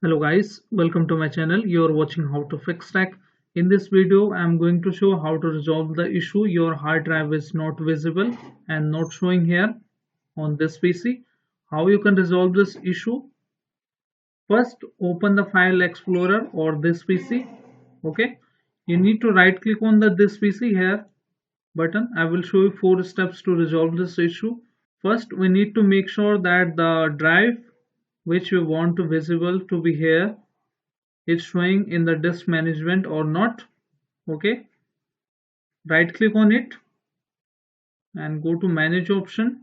Hello guys, welcome to my channel. You are watching How to Fix Tech. In this video, I am going to show how to resolve the issue your hard drive is not visible and not showing here on this PC. How you can resolve this issue? First, open the File Explorer or this PC. Okay, you need to right click on the this PC here button. I will show you 4 steps to resolve this issue. First, we need to make sure that the drive which we want to visible to be here is showing in the disk management or not. Okay, right click on it and go to manage option,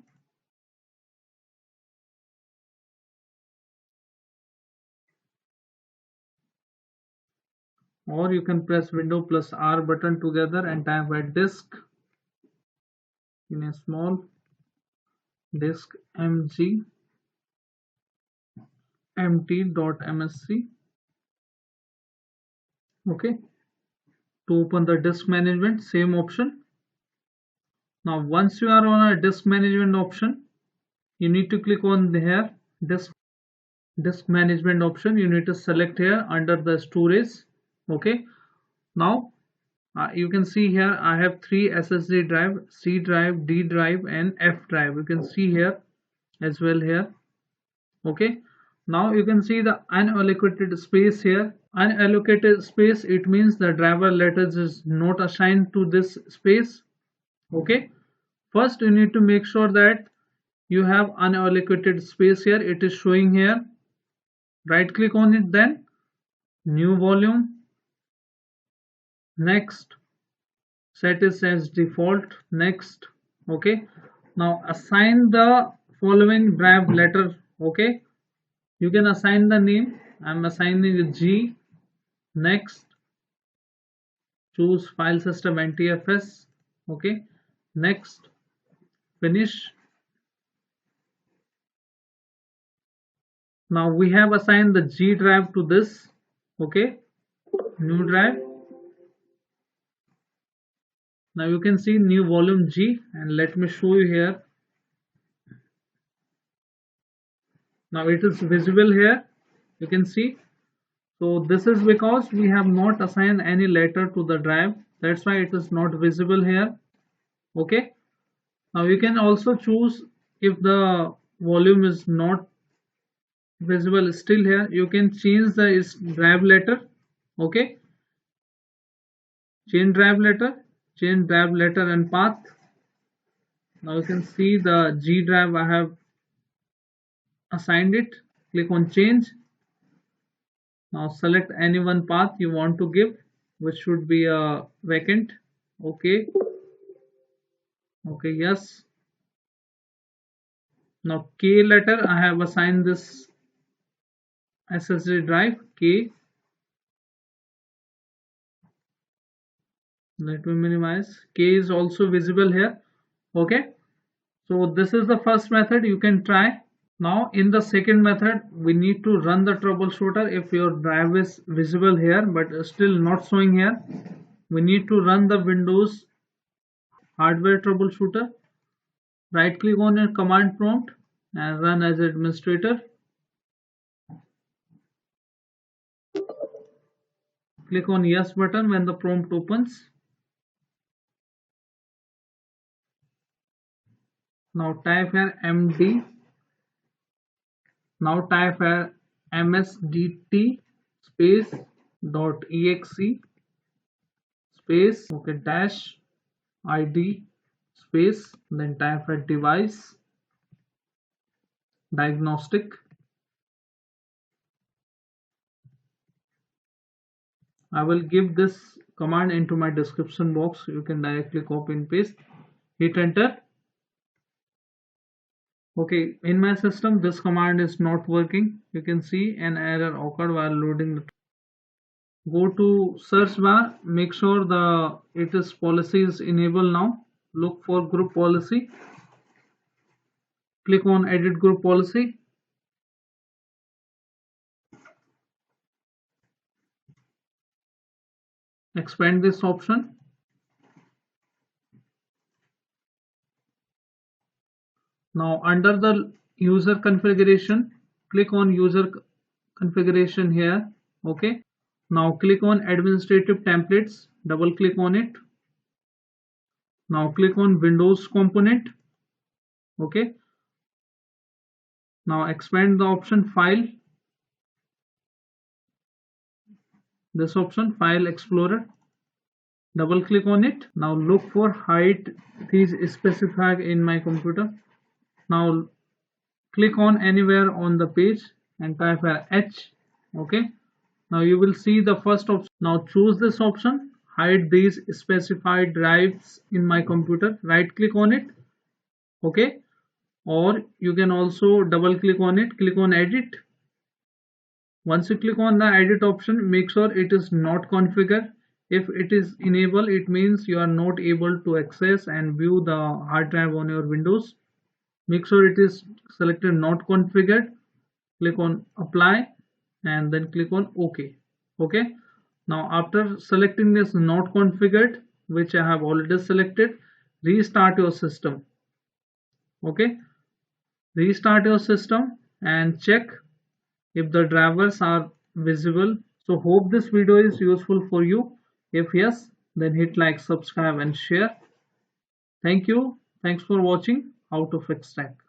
or you can press window plus R button together and type at disk in a small disk mg mt.msc. Okay, to open the disk management, same option. Now once you are on a disk management option, you need to click on here disk management option. You need to select here under the storage. Okay, now you can see here I have 3 SSD drive, C drive, D drive and F drive. You can see here as well here. Okay, now you can see the unallocated space here. Unallocated space, it means the driver letters is not assigned to this space. Okay, first you need to make sure that you have unallocated space here. It is showing here. Right click on it, then new volume, next, set it as default, next. Okay, now assign the following drive letter. Okay, you can assign the name. I'm assigning it G. Next, choose file system NTFS. Okay, next, finish. Now we have assigned the G drive to this. Okay, new drive. Now you can see new volume G, and let me show you here. Now it is visible here, you can see. So this is because we have not assigned any letter to the drive, that's why it is not visible here. Okay, now you can also choose, if the volume is not visible still here, you can change the drive letter. Okay, change drive letter and path. Now you can see the G drive I have assigned it. Click on change. Now select any one path you want to give, which should be a vacant. Okay, yes. Now K letter, I have assigned this SSD drive K. Let me minimize. K is also visible here. Okay, so this is the first method you can try. Now in the second method, we need to run the troubleshooter. If your drive is visible here but still not showing here, we need to run the Windows hardware troubleshooter. Right click on your command prompt and run as administrator. Click on yes button when the prompt opens. Now type here md. Now type here msdt space .exe space dash id space, then type here device diagnostic. I will give this command into my description box. You can directly copy and paste. Hit enter. Okay, in my system this command is not working. You can see an error occurred while loading the. Go to search bar, make sure the it is policy is enabled now. Look for group policy. Click on edit group policy. Expand this option. Now under the user configuration, click on user configuration here. Okay, now click on administrative templates, double click on it. Now click on Windows component. Okay, now expand the option file, this option file explorer, double click on it. Now look for hide these specified in my computer. Now click on anywhere on the page and type H. Okay, now you will see the first option. Now choose this option, hide these specified drives in my computer, right click on it. Okay, or you can also double click on it, click on edit. Once you click on the edit option, make sure it is not configured. If it is enabled, it means you are not able to access and view the hard drive on your Windows. Make sure it is selected not configured. Click on apply and then click on OK. Okay, now after selecting this not configured, which I have already selected, restart your system. Okay, restart your system and check if the drivers are visible. So hope this video is useful for you. If yes, then hit like, subscribe and share. Thank you. Thanks for watching How to Fix Tech.